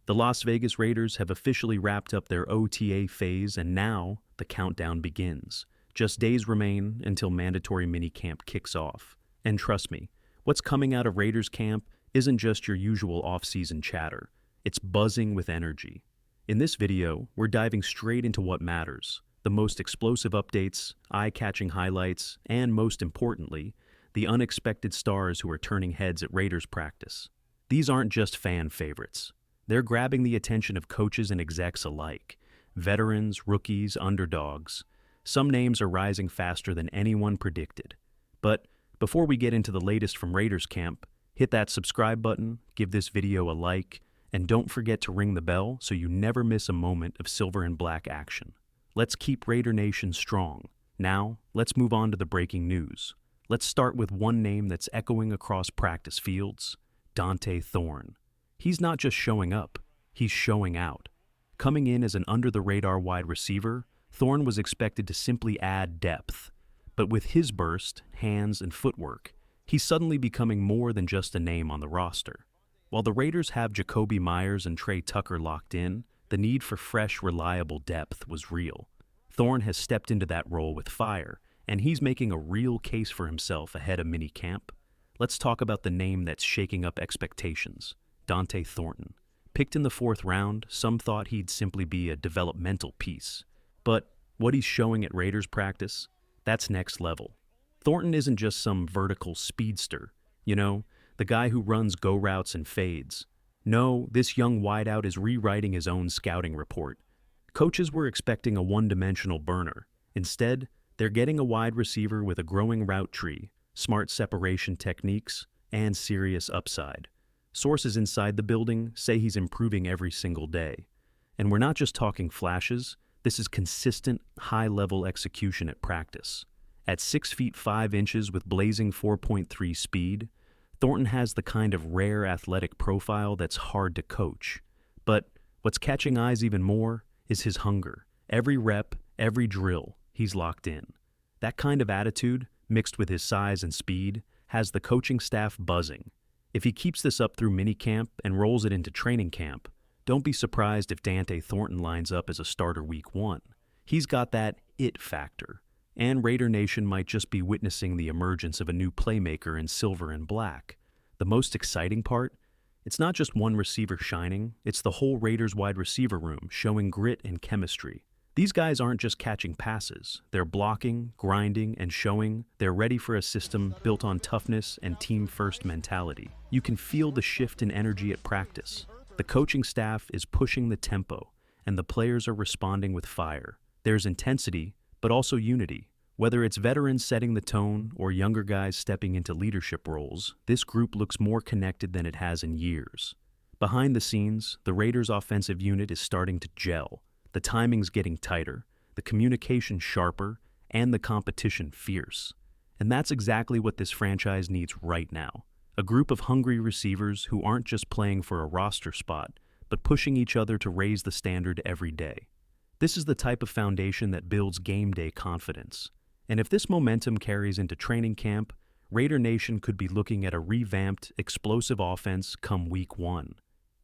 The Las Vegas Raiders have officially wrapped up their OTA phase, and now the countdown begins. Just days remain until mandatory minicamp kicks off. And trust me, what's coming out of Raiders camp isn't just your usual off-season chatter. It's buzzing with energy. In this video, we're diving straight into what matters: the most explosive updates, eye-catching highlights, and most importantly, the unexpected stars who are turning heads at Raiders practice. These aren't just fan favorites. They're grabbing the attention of coaches and execs alike. Veterans, rookies, underdogs. Some names are rising faster than anyone predicted. But before we get into the latest from Raiders camp, hit that subscribe button, give this video a like, and don't forget to ring the bell so you never miss a moment of silver and black action. Let's keep Raider Nation strong. Now, let's move on to the breaking news. Let's start with one name that's echoing across practice fields: Dante Thornton. He's not just showing up, he's showing out. Coming in as an under-the-radar wide receiver, Thornton was expected to simply add depth. But with his burst, hands, and footwork, he's suddenly becoming more than just a name on the roster. While the Raiders have Jacoby Myers and Trey Tucker locked in, the need for fresh, reliable depth was real. Thornton has stepped into that role with fire, and he's making a real case for himself ahead of minicamp. Let's talk about the name that's shaking up expectations: Dante Thornton. Picked in the 4th round, some thought he'd simply be a developmental piece. But what he's showing at Raiders practice, that's next level. Thornton isn't just some vertical speedster, the guy who runs go routes and fades. No, this young wideout is rewriting his own scouting report. Coaches were expecting a one-dimensional burner. Instead, they're getting a wide receiver with a growing route tree, smart separation techniques, and serious upside. Sources inside the building say he's improving every single day. And we're not just talking flashes, this is consistent, high-level execution at practice. At 6 feet 5 inches with blazing 4.3 speed, Thornton has the kind of rare athletic profile that's hard to coach. But what's catching eyes even more is his hunger. Every rep, every drill, he's locked in. That kind of attitude, mixed with his size and speed, has the coaching staff buzzing. If he keeps this up through minicamp and rolls it into training camp, don't be surprised if Dante Thornton lines up as a starter week 1. He's got that it factor, and Raider Nation might just be witnessing the emergence of a new playmaker in silver and black. The most exciting part? It's not just one receiver shining, it's the whole Raiders wide receiver room showing grit and chemistry. These guys aren't just catching passes, they're blocking, grinding, and showing they're ready for a system built on toughness and team-first mentality. You can feel the shift in energy at practice. The coaching staff is pushing the tempo, and the players are responding with fire. There's intensity, but also unity. Whether it's veterans setting the tone or younger guys stepping into leadership roles, this group looks more connected than it has in years. Behind the scenes, the Raiders' offensive unit is starting to gel. The timing's getting tighter, the communication sharper, and the competition fierce. And that's exactly what this franchise needs right now. A group of hungry receivers who aren't just playing for a roster spot, but pushing each other to raise the standard every day. This is the type of foundation that builds game day confidence. And if this momentum carries into training camp, Raider Nation could be looking at a revamped, explosive offense come week 1.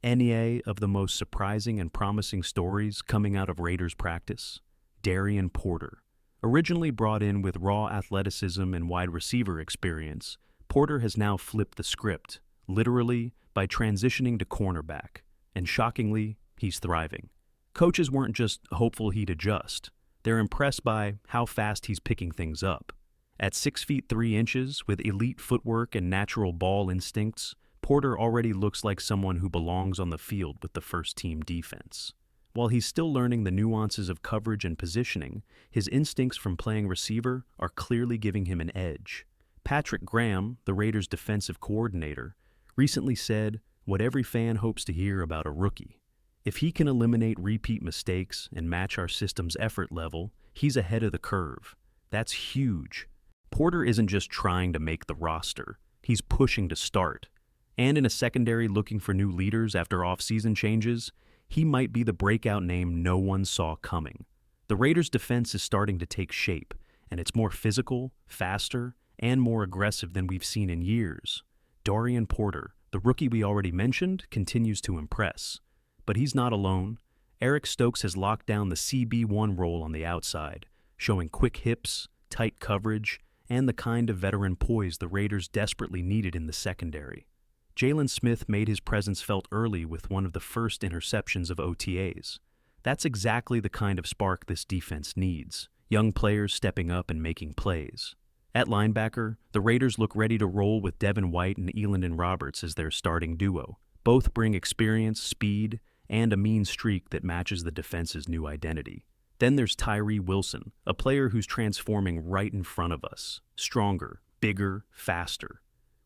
Any of the most surprising and promising stories coming out of Raiders practice? Darien Porter. Originally brought in with raw athleticism and wide receiver experience, Porter has now flipped the script, literally by transitioning to cornerback. And shockingly, he's thriving. Coaches weren't just hopeful he'd adjust. They're impressed by how fast he's picking things up. At 6 feet 3 inches, with elite footwork and natural ball instincts, Porter already looks like someone who belongs on the field with the first-team defense. While he's still learning the nuances of coverage and positioning, his instincts from playing receiver are clearly giving him an edge. Patrick Graham, the Raiders' defensive coordinator, recently said what every fan hopes to hear about a rookie. If he can eliminate repeat mistakes and match our system's effort level, he's ahead of the curve. That's huge. Porter isn't just trying to make the roster, he's pushing to start. And in a secondary looking for new leaders after off-season changes, he might be the breakout name no one saw coming. The Raiders' defense is starting to take shape, and it's more physical, faster, and more aggressive than we've seen in years. Darien Porter, the rookie we already mentioned, continues to impress. But he's not alone. Eric Stokes has locked down the CB1 role on the outside, showing quick hips, tight coverage, and the kind of veteran poise the Raiders desperately needed in the secondary. Jalen Smith made his presence felt early with one of the first interceptions of OTAs. That's exactly the kind of spark this defense needs, young players stepping up and making plays. At linebacker, the Raiders look ready to roll with Devin White and Elandon Roberts as their starting duo. Both bring experience, speed, and a mean streak that matches the defense's new identity. Then there's Tyrie Wilson, a player who's transforming right in front of us. Stronger, bigger, faster.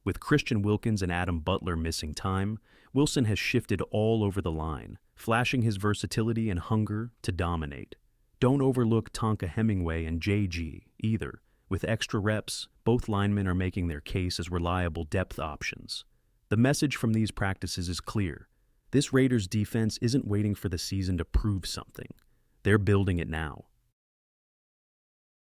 With Christian Wilkins and Adam Butler missing time, Wilson has shifted all over the line, flashing his versatility and hunger to dominate. Don't overlook Tonka Hemingway and JG, either. With extra reps, both linemen are making their case as reliable depth options. The message from these practices is clear. This Raiders defense isn't waiting for the season to prove something. They're building it now.